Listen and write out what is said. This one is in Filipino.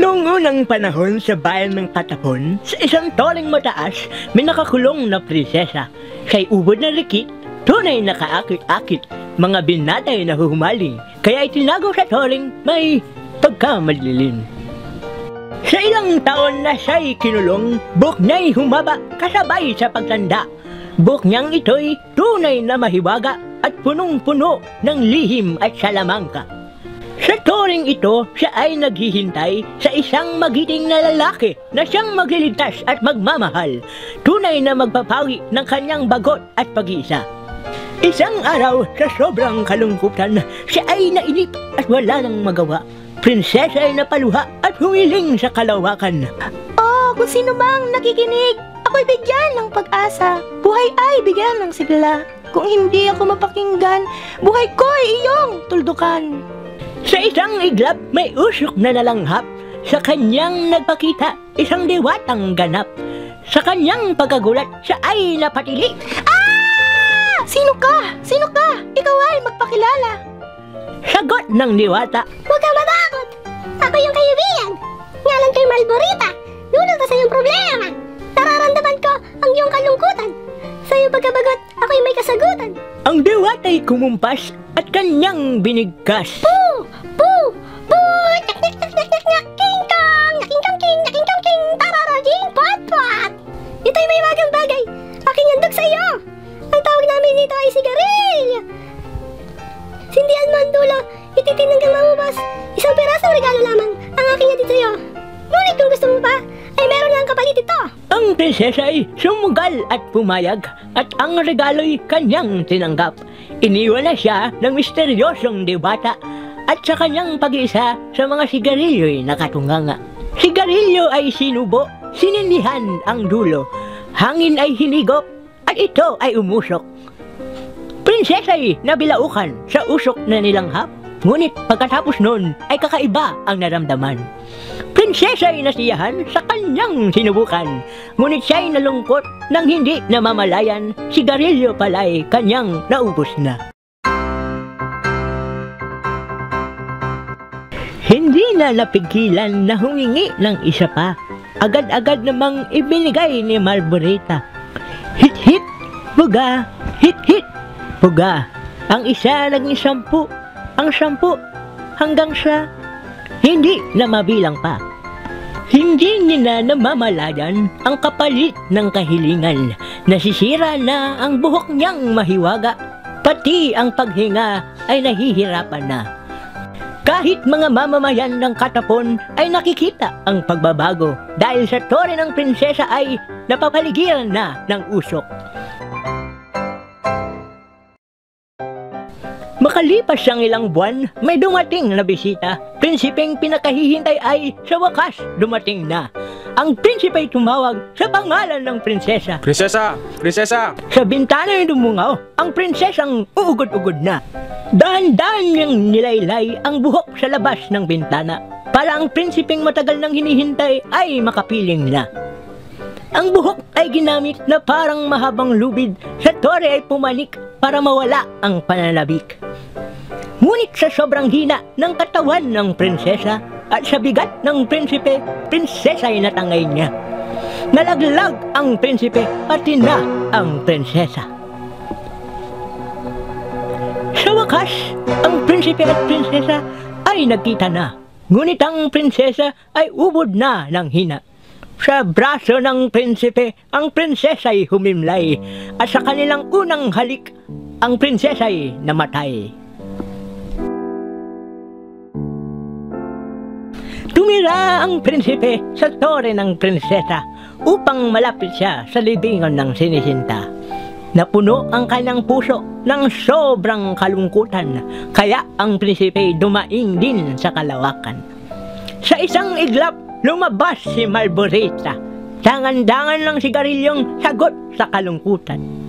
Noong unang panahon sa bayan ng Katapon, sa isang toring mataas, may nakakulong na prinsesa. Siya'y ubod na rikit, tunay na kaakit-akit, mga binatay na huhumaling, kaya itinago sa toring may pagkamalilim. Sa ilang taon na siya'y kinulong, buhok niya'y humaba kasabay sa pagtanda. Buhok niyang ito'y tunay na mahiwaga at punong-puno ng lihim at salamangka. Sa toring ito, siya ay naghihintay sa isang magiting na lalaki na siyang magliligtas at magmamahal, tunay na magpapawi ng kanyang bagot at pag-iisa. Isang araw, sa sobrang kalungkutan, siya ay nainip at wala nang magawa. Prinsesa ay napaluha at humiling sa kalawakan. Oh, kung sino mang nakikinig, ako'y bigyan ng pag-asa. Buhay ay bigyan ng sigla. Kung hindi ako mapakinggan, buhay ko ay iyong tuldukan. Sa isang iglap, may usok na nalanghap. Sa kanyang nagpakita, isang diwatang ganap. Sa kanyang pagkagulat, siya ay napatili. Ah! Sino ka? Sino ka? Ikaw ay magpakilala. Sagot ng diwata. Huwag kang matakot. Ako yung kaibigan. Ngalan ko'y Malborita. Dulot ka sa iyong problema. Nararamdaman ko ang iyong kalungkutan. Sa iyong pagkabagot, ako'y may kasagutan. Ang diwata'y kumumpas at kanyang binigkas. Poo! Poo! Poo! Nyak nyak nyak nyak nyak nyak! King kong! Nyaking kong king! Nyaking kong king! Tararajing! Pot pot! Ito'y may wagang bagay. Aking handog sa iyo. Ang tawag namin dito ay sigarilyo. Sindihan mo ang dulo. Ititin hanggang maubos. Isang pirasong regalo lamang ang aking hatid sa iyo. Ngunit kung gusto mo pa, ay meron lang kapalit ito. Ang prinsesa ay sumugal at pumayag at ang regalo'y kanyang tinanggap. Iniwan na siya ng misteryosong diwata at sa kanyang pag-iisa sa mga sigarilyo'y nakatunganga. Sigarilyo ay sinubo, sinindihan ang dulo, hangin ay hinigop at ito ay umusok. Prinsesa'y nabilaukan sa usok na nilanghap, ngunit pagkatapos nun ay kakaiba ang naramdaman. Prinsesa'y nasiyahan sa kanyang sinubukan, ngunit siya'y nalungkot nang hindi namamalayan, sigarilyo pala'y kanyang naubos na. Hindi na napigilan na humingi ng isa pa. Agad-agad namang ibinigay ni Malborita. Hit-hit, buga, hit-hit, buga. Ang isa naging 10, ang 10 hanggang sa hindi na mabilang pa. Hindi nila namamalayan ang kapalit ng kahilingan. Nasisira na ang buhok niyang mahiwaga. Pati ang paghinga ay nahihirapan na. Kahit mga mamamayan ng Katapon ay nakikita ang pagbabago dahil sa tore ng prinsesa ay napapaligiran na ng usok. Makalipas ang ilang buwan, may dumating na bisita. Prinsipeng pinakahihintay ay sa wakas dumating na. Ang prinsipa'y tumawag sa pangalan ng prinsesa. Prinsesa! Prinsesa! Sa bintana yung dumungaw, ang prinsesang uugod-ugod na. Dahan-dahan niyang nilaylay ang buhok sa labas ng bintana para ang prinsipeng matagal nang hinihintay ay makapiling na. Ang buhok ay ginamit na parang mahabang lubid, sa tore ay pumanik para mawala ang pananabik. Ngunit sa sobrang hina ng katawan ng prinsesa at sa bigat ng prinsipe, prinsesa ay natangay niya. Nalaglag ang prinsipe pati na ang prinsesa. Sa wakas, ang prinsipe at prinsesa ay nagkita na. Ngunit ang prinsesa ay ubod na ng hina. Sa braso ng prinsipe, ang prinsesa ay humimlay at sa kanilang unang halik, ang prinsesa ay namatay. Tumira ang prinsipe sa tore ng prinsesa upang malapit siya sa libingan ng sinisinta. Napuno ang kanyang puso ng sobrang kalungkutan, kaya ang prinsipe dumaing din sa kalawakan. Sa isang iglap, lumabas si Malborita. Dangan-dangan ng sigarilyong sagot sa kalungkutan.